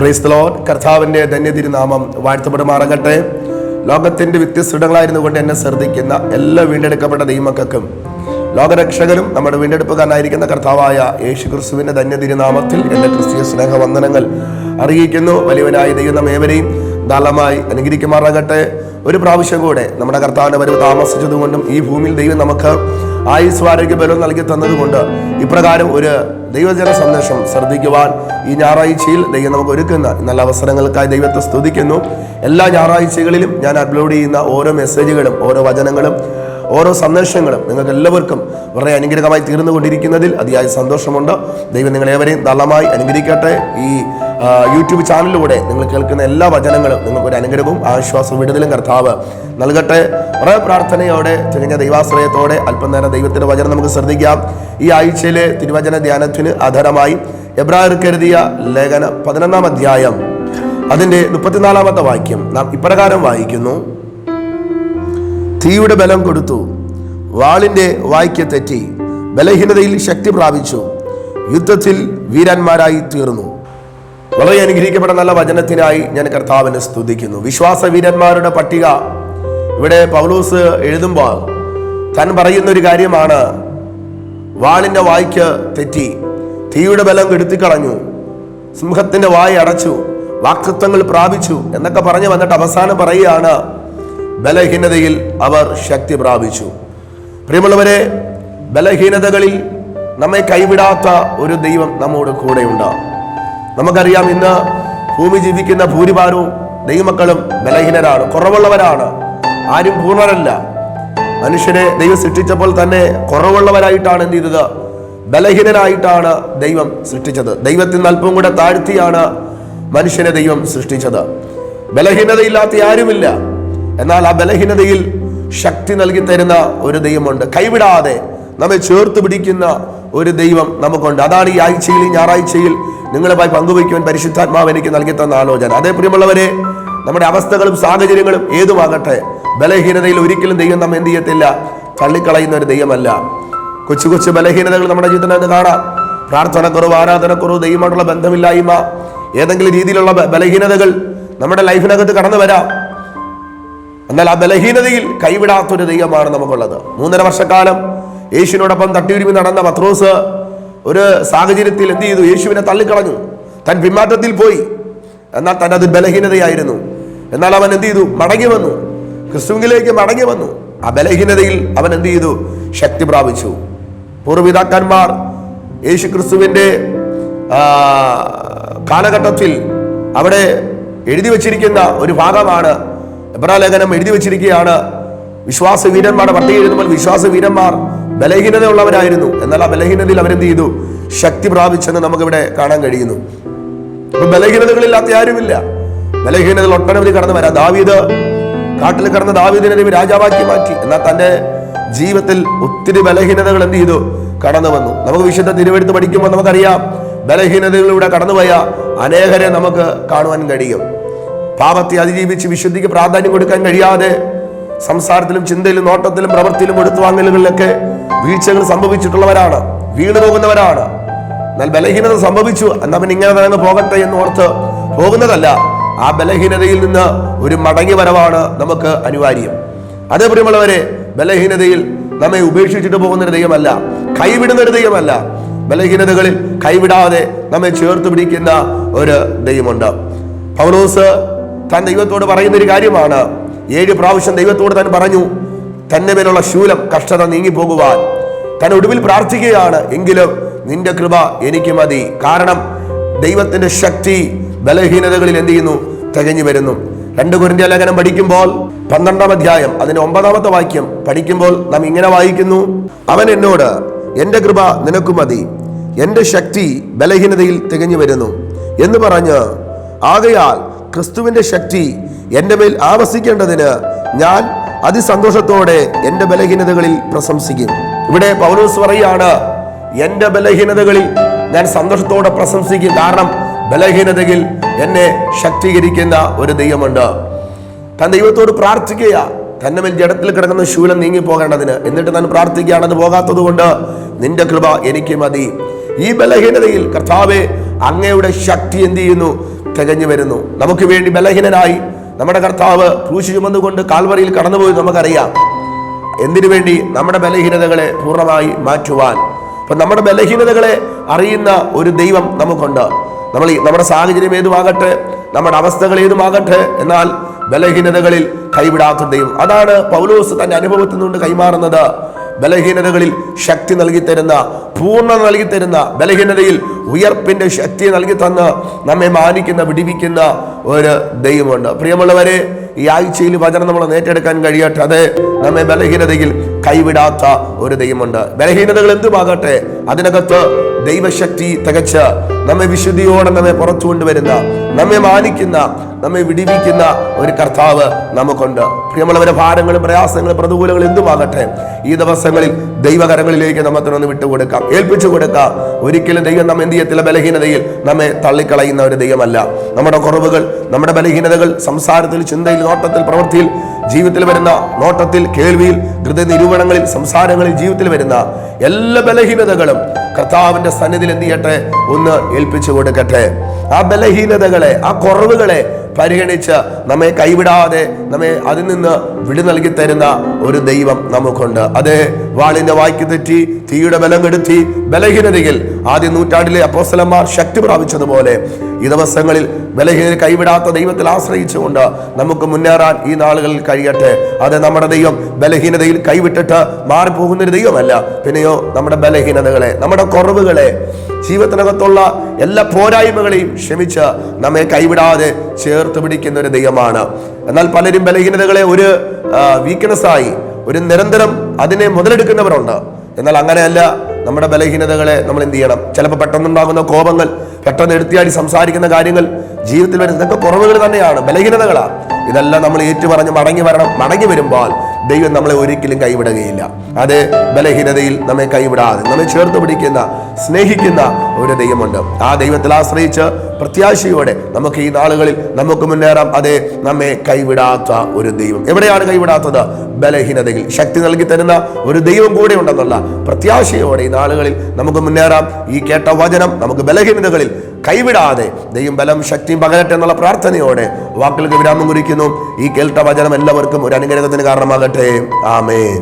Praise the Lord. കർത്താവിൻ്റെ ധന്യതിരുനാമം വാഴ്ത്തപ്പെടുമാറാകട്ടെ. ലോകത്തിൻ്റെ വ്യത്യസ്തങ്ങളായിരുന്നു കൊണ്ട് എന്നെ ശ്രദ്ധിക്കുന്ന എല്ലാ വീണ്ടെടുക്കപ്പെട്ട ദൈവമക്കൾക്കും ലോകരക്ഷകനും നമ്മുടെ വീണ്ടെടുപ്പുകാരനായിരിക്കുന്ന കർത്താവായ യേശു ക്രിസ്തുവിൻ്റെ ധന്യതിരുനാമത്തിൽ എൻ്റെ ക്രിസ്തീയ സ്നേഹവന്ദനങ്ങൾ അറിയിക്കുന്നു. വലിയവനായ ദൈവം നാം ഏവരെയും ധാരാളമായി അനുഗ്രഹിക്കുമാറാകട്ടെ. ഒരു പ്രാവശ്യം കൂടെ നമ്മുടെ കർത്താവിൻ്റെ വരവ് താമസിച്ചതുകൊണ്ടും ഈ ഭൂമിയിൽ ദൈവം നമുക്ക് ആയുസ്സും ആരോഗ്യ ബലവും നൽകി തന്നതുകൊണ്ട് ഇപ്രകാരം ഒരു ദൈവജന സന്ദേശം ശ്രദ്ധിക്കുവാൻ ഈ ഞായറാഴ്ചയിൽ ദൈവം നമുക്ക് ഒരുക്കുന്ന നല്ല അവസരങ്ങൾക്കായി ദൈവത്തെ സ്തുതിക്കുന്നു. എല്ലാ ഞായറാഴ്ചകളിലും ഞാൻ അപ്ലോഡ് ചെയ്യുന്ന ഓരോ മെസ്സേജുകളും ഓരോ വചനങ്ങളും ഓരോ സന്ദേശങ്ങളും നിങ്ങൾക്ക് എല്ലാവർക്കും വളരെ അനുഗ്രഹമായി തീർന്നുകൊണ്ടിരിക്കുന്നതിൽ അതിയായ സന്തോഷമുണ്ട്. ദൈവം നിങ്ങളേവരെയും ധാരാളമായി അനുഗ്രഹിക്കട്ടെ. ഈ യൂട്യൂബ് ചാനലിലൂടെ നിങ്ങൾ കേൾക്കുന്ന എല്ലാ വചനങ്ങളും നിങ്ങൾക്കൊരു അനുഗ്രഹവും ആശ്വാസവും വിടുതലും കർത്താവ് നൽകട്ടെ. വളരെ പ്രാർത്ഥനയോടെ തികഞ്ഞ ദൈവാശ്രയത്തോടെ അല്പം നേരം ദൈവത്തിൻ്റെ വചനം നമുക്ക് ശ്രദ്ധിക്കാം. ഈ ആഴ്ചയിലെ തിരുവചന ധ്യാനത്തിന് ആധാരമായി എബ്രായർക്ക് എഴുതിയ ലേഖനം 11-ാം അധ്യായം അതിൻ്റെ 34-ാമത്തെ വാക്യം നാം ഇപ്രകാരം വായിക്കുന്നു: തീയുടെ ബലം കൊടുത്തു, വാളിൻ്റെ വായ്ക്ക് തെറ്റി, ബലഹീനതയിൽ ശക്തി പ്രാപിച്ചു, യുദ്ധത്തിൽ വീരന്മാരായി തീർന്നു. വളരെ അനുഗ്രഹിക്കപ്പെട്ട നല്ല വചനത്തിനായി ഞാൻ കർത്താവിനെ സ്തുതിക്കുന്നു. വിശ്വാസ വീരന്മാരുടെ പട്ടിക ഇവിടെ പൗലോസ് എഴുതുമ്പോൾ താൻ പറയുന്നൊരു കാര്യമാണ്: വാളിൻ്റെ വായ്ക്ക് തെറ്റി, തീയുടെ ബലം കെടുത്തിക്കളഞ്ഞു, സിംഹത്തിൻ്റെ വായ അടച്ചു, വാക്തത്വങ്ങൾ പ്രാപിച്ചു എന്നൊക്കെ പറഞ്ഞു വന്നിട്ട് അവസാനം പറയുകയാണ് ബലഹീനതയിൽ അവർ ശക്തി പ്രാപിച്ചു. പ്രിയമുള്ളവരെ, ബലഹീനതകളിൽ നമ്മെ കൈവിടാത്ത ഒരു ദൈവം നമ്മോട് കൂടെയുണ്ട്. നമുക്കറിയാം, ഇന്ന് ഭൂമി ജീവിക്കുന്ന ഭൂരിഭാഗവും ദൈവമക്കളും ബലഹീനരാണ്, കുറവുള്ളവരാണ്. ആരും പൂർണ്ണരല്ല. മനുഷ്യനെ ദൈവം സൃഷ്ടിച്ചപ്പോൾ തന്നെ കുറവുള്ളവരായിട്ടാണ് എന്ത് ചെയ്തത്? ബലഹീനനായിട്ടാണ് ദൈവം സൃഷ്ടിച്ചത്. ദൈവത്തിൽ നിന്ന് അല്പം കൂടെ താഴ്ത്തിയാണ് മനുഷ്യനെ ദൈവം സൃഷ്ടിച്ചത്. ബലഹീനതയില്ലാത്ത ആരുമില്ല. എന്നാൽ ആ ബലഹീനതയിൽ ശക്തി നൽകി തരുന്ന ഒരു ദൈവമുണ്ട്. കൈവിടാതെ നമ്മെ ചേർത്ത് പിടിക്കുന്ന ഒരു ദൈവം നമുക്കുണ്ട്. അതാണ് ഈ ആഴ്ചയിൽ, ഈ ഞായറാഴ്ചയിൽ നിങ്ങളുമായി പങ്കുവയ്ക്കുവാൻ പരിശുദ്ധാത്മാവ് എനിക്ക് നൽകി തന്ന ആലോചന. അതേ പ്രിയമുള്ളവരെ, നമ്മുടെ അവസ്ഥകളും സാഹചര്യങ്ങളും ഏതുമാകട്ടെ, ബലഹീനതയിൽ ഒരിക്കലും ദൈവം നമ്മെ എന്ത് ചെയ്യത്തില്ല, തള്ളിക്കളയുന്ന ഒരു ദൈവമല്ല. കൊച്ചു കൊച്ചു ബലഹീനതകൾ നമ്മുടെ ജീവിതത്തിൽ കാണാം. പ്രാർത്ഥനക്കുറവ്, ആരാധനക്കുറവ്, ദൈവമായിട്ടുള്ള ബന്ധമില്ലായ്മ, ഏതെങ്കിലും രീതിയിലുള്ള ബലഹീനതകൾ നമ്മുടെ ലൈഫിനകത്ത് കടന്നു വരാം. എന്നാൽ ആ ബലഹീനതയിൽ കൈവിടാത്തൊരു ദൈവമാണ് നമുക്കുള്ളത്. 3.5 വർഷക്കാലം യേശുവിനോടൊപ്പം തട്ടിയുരുമി നടന്ന പത്രോസ് ഒരു സാഹചര്യത്തിൽ എന്ത് ചെയ്തു? യേശുവിനെ തള്ളിക്കളഞ്ഞു. താൻ പിന്മാറ്റത്തിൽ പോയി. എന്നാൽ തന്നെ അത് ബലഹീനതയായിരുന്നു. എന്നാൽ അവൻ എന്ത് ചെയ്തു? മടങ്ങി വന്നു, ക്രിസ്തുവിലേക്ക് മടങ്ങി വന്നു. ആ ബലഹീനതയിൽ അവൻ എന്ത് ചെയ്തു? ശക്തി പ്രാപിച്ചു. പൂർവ്വപിതാക്കന്മാർ യേശു ക്രിസ്തുവിൻ്റെ കാലഘട്ടത്തിൽ അവിടെ എഴുതി വച്ചിരിക്കുന്ന ഒരു ഭാഗമാണ്. എബ്രായ ലേഖനം എഴുതി വെച്ചിരിക്കുകയാണ്. വിശ്വാസ വീരന്മാരുടെ പട്ടിക എഴുതുമ്പോൾ വിശ്വാസ വീരന്മാർ ബലഹീനത ഉള്ളവരായിരുന്നു. എന്നാൽ ആ ബലഹീനതയിൽ അവരെന്ത് ചെയ്തു? ശക്തി പ്രാപിച്ചെന്ന് നമുക്കിവിടെ കാണാൻ കഴിയുന്നു. അപ്പൊ ബലഹീനതകളില്ലാത്ത ആരുമില്ല. ബലഹീനതകൾ ഒട്ടനവധി കടന്നു വരാം. ദാവീദ്, കാട്ടിൽ കിടന്ന ദാവീദിനെ ദൈവം രാജാവാക്കി മാറ്റി. എന്നാൽ തന്റെ ജീവിതത്തിൽ ഒത്തിരി ബലഹീനതകൾ എന്ത് ചെയ്തു? കടന്നു വന്നു. നമുക്ക് വിശുദ്ധ തിരുവെഴുത്ത് പഠിക്കുമ്പോൾ നമുക്കറിയാം, ബലഹീനതകളിലൂടെ കടന്നുപോയ അനേകരെ നമുക്ക് കാണുവാൻ കഴിയും. പാപത്തെ അതിജീവിച്ച് വിശുദ്ധിക്ക് പ്രാധാന്യം കൊടുക്കാൻ കഴിയാതെ സംസാരത്തിലും ചിന്തയിലും നോട്ടത്തിലും പ്രവൃത്തിയിലും കൊടുത്തുവാങ്ങലുകളിലൊക്കെ വീഴ്ചകൾ സംഭവിച്ചിട്ടുള്ളവരാണ്, വീണു പോകുന്നവരാണ്. എന്നാൽ ബലഹീനത സംഭവിച്ചു, എന്നാൽ അവൻ ഇങ്ങനെ തന്നെ പോകട്ടെ എന്ന് ഓർത്ത് പോകുന്നതല്ല. ആ ബലഹീനതയിൽ നിന്ന് ഒരു മടങ്ങി വരവാണ് നമുക്ക് അനിവാര്യം. അതേ പ്രിയമുള്ളവരെ, ബലഹീനതയിൽ നമ്മെ ഉപേക്ഷിച്ചിട്ട് പോകുന്നൊരു ദൈവമല്ല, കൈവിടുന്നൊരു ദൈവമല്ല. ബലഹീനതകളിൽ കൈവിടാതെ നമ്മെ ചേർത്ത് പിടിക്കുന്ന ഒരു ദൈവമുണ്ട്. പൗലോസ് താൻ ദൈവത്തോട് പറയുന്നൊരു കാര്യമാണ്. 7 പ്രാവശ്യം ദൈവത്തോട് താൻ പറഞ്ഞു തന്നെ മേലുള്ള ശൂലം, കഷ്ടത നീങ്ങിപ്പോകുവാൻ. താൻ ഒടുവിൽ പ്രാർത്ഥിക്കുകയാണ്: എങ്കിലും നിന്റെ കൃപ എനിക്ക് മതി. കാരണം ദൈവത്തിന്റെ ശക്തി ബലഹീനതകളിൽ എന്ത് ചെയ്യുന്നു? തികഞ്ഞു വരുന്നു. 2 കൊരിന്ത്യർ ലേഖനം പഠിക്കുമ്പോൾ 12-ാം അധ്യായം അതിന്റെ 9-ാമത്തെ വാക്യം പഠിക്കുമ്പോൾ നാം ഇങ്ങനെ വായിക്കുന്നു: അവൻ എന്നോട്, എന്റെ കൃപ നിനക്ക് മതി, എന്റെ ശക്തി ബലഹീനതയിൽ തികഞ്ഞു വരുന്നു എന്ന് പറഞ്ഞ്, ആകയാൽ ക്രിസ്തുവിന്റെ ശക്തി എൻ്റെ മേൽ ആവസിക്കേണ്ടതിന് ഞാൻ അതിസന്തോഷത്തോടെ എൻ്റെ ബലഹീനതകളിൽ പ്രശംസിക്കും. ഇവിടെ പൗലോസ് പറയുകയാണ്, എൻ്റെ ബലഹീനതകളിൽ ഞാൻ സന്തോഷത്തോടെ പ്രശംസിക്കും. കാരണം ബലഹീനതയിൽ എന്നെ ശക്തീകരിക്കുന്ന ഒരു ദൈവമുണ്ട്. താൻ ദൈവത്തോട് പ്രാർത്ഥിക്കുക, തന്നെ മേൽ ജഡത്തിൽ കിടക്കുന്ന ശൂലം നീങ്ങിപ്പോകേണ്ടതിന്. എന്നിട്ട് താൻ പ്രാർത്ഥിക്കുകയാണ്, അത് പോകാത്തത് കൊണ്ട് നിന്റെ കൃപ എനിക്ക് മതി. ഈ ബലഹീനതയിൽ കർത്താവേ, അങ്ങയുടെ ശക്തി എന്ത് ചെയ്യുന്നു? തികഞ്ഞു വരുന്നു. നമുക്ക് വേണ്ടി ബലഹീനനായി നമ്മുടെ കർത്താവ് ക്രൂശ് ചുമന്നുകൊണ്ട് കാൽവറിയിൽ കടന്നുപോയി നമുക്കറിയാം. എന്തിനു വേണ്ടി? നമ്മുടെ ബലഹീനതകളെ പൂർണ്ണമായി മാറ്റുവാൻ. അപ്പൊ നമ്മുടെ ബലഹീനതകളെ അറിയുന്ന ഒരു ദൈവം നമുക്കുണ്ട്. നമ്മുടെ സാഹചര്യം ഏതുമാകട്ടെ, നമ്മുടെ അവസ്ഥകൾ ഏതുമാകട്ടെ, എന്നാൽ ബലഹീനതകളിൽ കൈവിടാത്ത ദൈവം. അതാണ് പൗലോസ് തന്റെ അനുഭവത്തിൽ നിന്നുകൊണ്ട് കൈമാറുന്നത്. ബലഹീനതകളിൽ ശക്തി നൽകി തരുന്ന, പൂർണ്ണത നൽകി തരുന്ന, ബലഹീനതയിൽ ഉയർപ്പിന്റെ ശക്തി നൽകി തന്ന് നമ്മെ മാനിക്കുന്ന, വിടിവിക്കുന്ന ഒരു ദൈവമുണ്ട്. പ്രിയമുള്ളവരെ, ഈ ആഴ്ചയിൽ വചനം നമ്മൾ ഏറ്റെടുക്കാൻ കഴിയട്ടെ. അത് നമ്മെ ബലഹീനതയിൽ കൈവിടാത്ത ഒരു ദൈവമുണ്ട്. ബലഹീനതകൾ എന്തുമാകട്ടെ, അതിനകത്ത് ദൈവശക്തി തികച്ച് നമ്മെ വിശുദ്ധിയോടെ നമ്മെ പുറത്തു കൊണ്ടുവരുന്ന, നമ്മെ മാനിക്കുന്ന, നമ്മെ വിടിവിക്കുന്ന ഒരു കർത്താവ് നമുക്കുണ്ട്. പ്രിയമുള്ളവരെ, ഭാരങ്ങളും പ്രയാസങ്ങളും പ്രതികൂലങ്ങളും എന്തുമാകട്ടെ, ഈ ദിവസങ്ങളിൽ ദൈവകരങ്ങളിലേക്ക് നമ്മത്തിനൊന്ന് വിട്ടുകൊടുക്കാം, ഏൽപ്പിച്ചു കൊടുക്കാം. ഒരിക്കലും ദൈവം നമ്മെ എന്ത് ചെയ്യത്തില്ല, ബലഹീനതയിൽ നമ്മെ തള്ളിക്കളയുന്ന ഒരു ദൈവമല്ല. നമ്മുടെ കുറവുകൾ, നമ്മുടെ ബലഹീനതകൾ സംസാരത്തിൽ, ചിന്തയിൽ, നോട്ടത്തിൽ, പ്രവൃത്തിയിൽ, ജീവിതത്തിൽ വരുന്ന, നോട്ടത്തിൽ, കേൾവിയിൽ, ഹൃദയ നിരൂപണങ്ങളിൽ, സംസാരങ്ങളിൽ, ജീവിതത്തിൽ വരുന്ന എല്ലാ ബലഹീനതകളും കർത്താവിന്റെ സന്നിധിയിൽ എന്ത് ചെയ്യട്ടെ, ഒന്ന് ഏൽപ്പിച്ചു കൊടുക്കട്ടെ. ആ ബലഹീനതകളെ, ആ കുറവുകളെ പരിഗണിച്ച് നമ്മെ കൈവിടാതെ നമ്മെ അതിൽ നിന്ന് വിടു നൽകി തരുന്ന ഒരു ദൈവം നമുക്കുണ്ട്. അതെ, വാളിന്റെ വായ്ക്ക് തെറ്റി തീയുടെ ബലം കെടുത്തി ബലഹീനതയിൽ ആദ്യ നൂറ്റാണ്ടിലെ അപ്പോസ്തലന്മാർ ശക്തി പ്രാപിച്ചതുപോലെ ഈ ദിവസങ്ങളിൽ ബലഹീനത കൈവിടാത്ത ദൈവത്തിൽ ആശ്രയിച്ചുകൊണ്ട് നമുക്ക് മുന്നേറാൻ ഈ നാളുകളിൽ കഴിയട്ടെ. അത് നമ്മുടെ ദൈവം ബലഹീനതയിൽ കൈവിട്ടിട്ട് മാറിപ്പോകുന്നൊരു ദൈവമല്ല. പിന്നെയോ നമ്മുടെ ബലഹീനതകളെ, നമ്മുടെ കുറവുകളെ, ജീവിതത്തിനകത്തുള്ള എല്ലാ പോരായ്മകളെയും ക്ഷമിച്ച് നമ്മെ കൈവിടാതെ ചേർത്ത് പിടിക്കുന്ന ഒരു ദൈവമാണ്. എന്നാൽ പലരും ബലഹീനതകളെ ഒരു വീക്ക്നെസ്സായി, ഒരു നിരന്തരം അതിനെ മുതലെടുക്കുന്നവരുണ്ട്. എന്നാൽ അങ്ങനെയല്ല. നമ്മുടെ ബലഹീനതകളെ നമ്മൾ എന്ത് ചെയ്യണം? ചിലപ്പോൾ പെട്ടെന്നുണ്ടാകുന്ന കോപങ്ങൾ, പെട്ടെന്ന് എടുത്തിയാടി സംസാരിക്കുന്ന കാര്യങ്ങൾ, ജീവിതത്തിൽ വരുന്ന ഇതൊക്കെ കുറവുകൾ തന്നെയാണ്, ബലഹീനതകളാണ്. ഇതെല്ലാം നമ്മൾ ഏറ്റുപറഞ്ഞ് മടങ്ങി വരുമ്പോൾ ദൈവം നമ്മളെ ഒരിക്കലും കൈവിടുകയില്ല. അത് ബലഹീനതയിൽ നമ്മെ കൈവിടാതെ നമ്മെ ചേർത്ത് പിടിക്കുന്ന, സ്നേഹിക്കുന്ന ഒരു ദൈവമുണ്ട്. ആ ദൈവത്തിൽ ആശ്രയിച്ച് പ്രത്യാശയോടെ നമുക്ക് ഈ നാളുകളിൽ നമുക്ക് മുന്നേറാം. അതെ, നമ്മെ കൈവിടാത്ത ഒരു ദൈവം. എവിടെയാണ് കൈവിടാത്തത്? ബലഹീനതയിൽ ശക്തി നൽകി തരുന്ന ഒരു ദൈവം കൂടെ ഉണ്ടെന്നുള്ള പ്രത്യാശയോടെ ഈ നാളുകളിൽ നമുക്ക് മുന്നേറാം. ഈ കേട്ട വചനം നമുക്ക് ബലഹീനതകളിൽ കൈവിടാതെ ദൈവം ബലം ശക്തിയും പകരട്ടെ എന്നുള്ള പ്രാർത്ഥനയോടെ വാക്കുകൾക്ക് വിരാമം കുറിക്കുന്നു. ഈ കേട്ട വചനം എല്ലാവർക്കും ഒരു അനുഗ്രഹത്തിന് കാരണമാകട്ടെ. ആമേൻ.